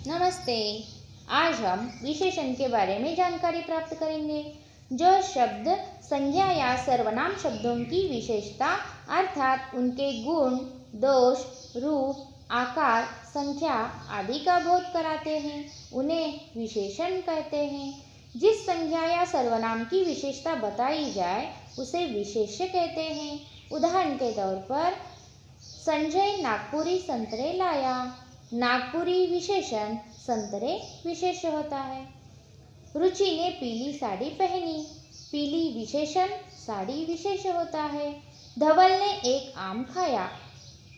नमस्ते। आज हम विशेषण के बारे में जानकारी प्राप्त करेंगे। जो शब्द संज्ञा या सर्वनाम शब्दों की विशेषता अर्थात उनके गुण, दोष, रूप, आकार, संख्या आदि का बोध कराते हैं, उन्हें विशेषण कहते हैं। जिस संज्ञा या सर्वनाम की विशेषता बताई जाए उसे विशेष्य कहते हैं। उदाहरण के तौर पर संजय नागपुरी संतरे लाया। नागपुरी विशेषण, संतरे विशेष्य होता है। रुचि ने पीली साड़ी पहनी। पीली विशेषण, साड़ी विशेष्य होता है। धवल ने एक आम खाया।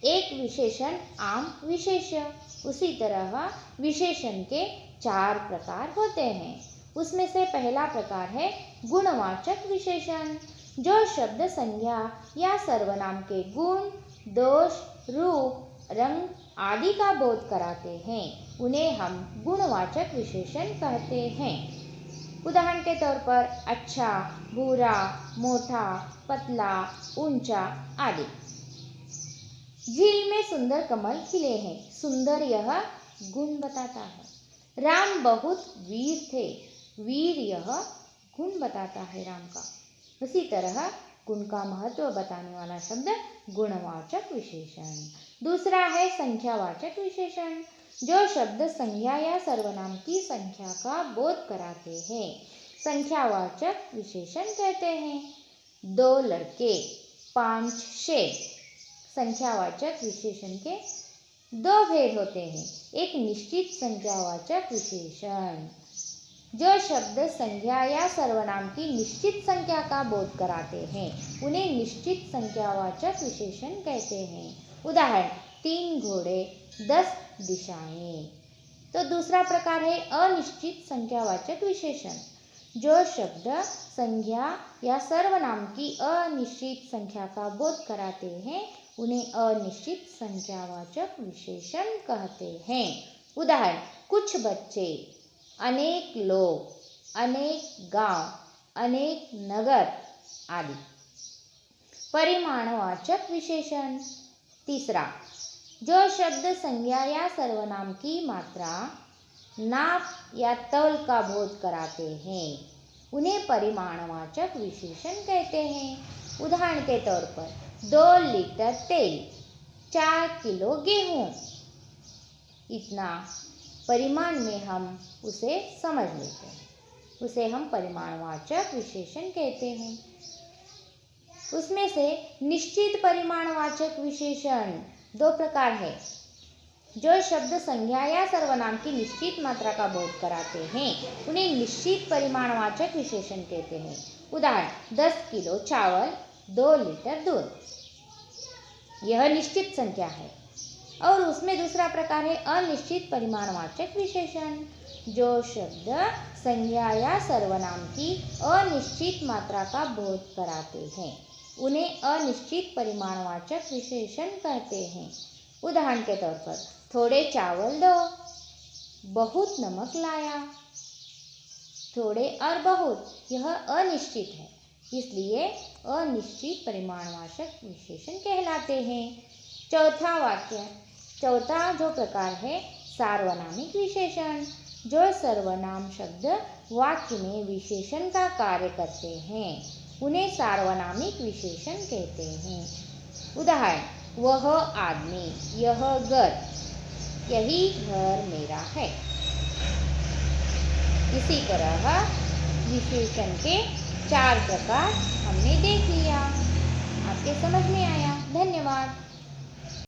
एक विशेषण, आम विशेष्य। उसी तरह विशेषण के 4 प्रकार होते हैं। उसमें से पहला प्रकार है गुणवाचक विशेषण। जो शब्द संज्ञा या सर्वनाम के गुण, दोष, रूप, रंग आदि का बोध कराते हैं, उन्हें हम गुणवाचक विशेषण कहते हैं। उदाहरण के तौर पर अच्छा, बुरा, मोटा, पतला, ऊंचा आदि। झील में सुंदर कमल खिले हैं। सुंदर यह गुण बताता है। राम बहुत वीर थे। वीर यह गुण बताता है राम का। उसी तरह गुण का महत्व बताने वाला शब्द गुणवाचक विशेषण। दूसरा है संख्यावाचक विशेषण। जो शब्द संज्ञा या सर्वनाम की संख्या का बोध कराते हैं, संख्यावाचक विशेषण कहते हैं। 2 लड़के, 5 शेर। संख्यावाचक विशेषण के 2 भेद होते हैं। एक निश्चित संख्यावाचक विशेषण। जो शब्द संज्ञा या सर्वनाम की निश्चित संख्या का बोध कराते हैं, उन्हें निश्चित संख्यावाचक विशेषण कहते हैं। उदाहरण 3 घोड़े, 10 दिशाएं। तो दूसरा प्रकार है अनिश्चित संख्यावाचक विशेषण। जो शब्द संज्ञा या सर्वनाम की अनिश्चित संख्या का बोध कराते हैं, उन्हें अनिश्चित संख्यावाचक विशेषण कहते हैं। उदाहरण कुछ बच्चे, अनेक लोग, अनेक गांव, अनेक नगर आदि। परिमाणवाचक विशेषण। तीसरा, जो शब्द संज्ञा या सर्वनाम की मात्रा, नाप या तौल का बोध कराते हैं, उन्हें परिमाणवाचक विशेषण कहते हैं। उदाहरण के तौर पर 2 लीटर तेल, 4 किलो गेहूं। इतना परिमाण में हम उसे समझ लेते हैं, उसे हम परिमाणवाचक विशेषण कहते हैं। उसमें से निश्चित परिमाणवाचक विशेषण 2 प्रकार है। जो शब्द संज्ञा या सर्वनाम की निश्चित मात्रा का बोध कराते हैं, उन्हें निश्चित परिमाणवाचक विशेषण कहते हैं। उदाहरण 10 किलो चावल, 2 लीटर दूध। यह निश्चित संख्या है। और उसमें दूसरा प्रकार है अनिश्चित परिमाणवाचक विशेषण। जो शब्द संज्ञा या सर्वनाम की अनिश्चित मात्रा का बोध कराते हैं, उन्हें अनिश्चित परिमाणवाचक विशेषण कहते हैं। उदाहरण के तौर पर थोड़े चावल दो, बहुत नमक लाया। थोड़े और बहुत यह अनिश्चित है, इसलिए अनिश्चित परिमाणवाचक विशेषण कहलाते हैं। चौथा जो प्रकार है सार्वनामिक विशेषण। जो सर्वनाम शब्द वाक्य में विशेषण का कार्य करते हैं, उन्हें सार्वनामिक विशेषण कहते हैं। उदाहरण वह आदमी, यह घर, यही घर मेरा है। इसी तरह विशेषण के 4 प्रकार हमने देख लिया। आपके समझ में आया? धन्यवाद।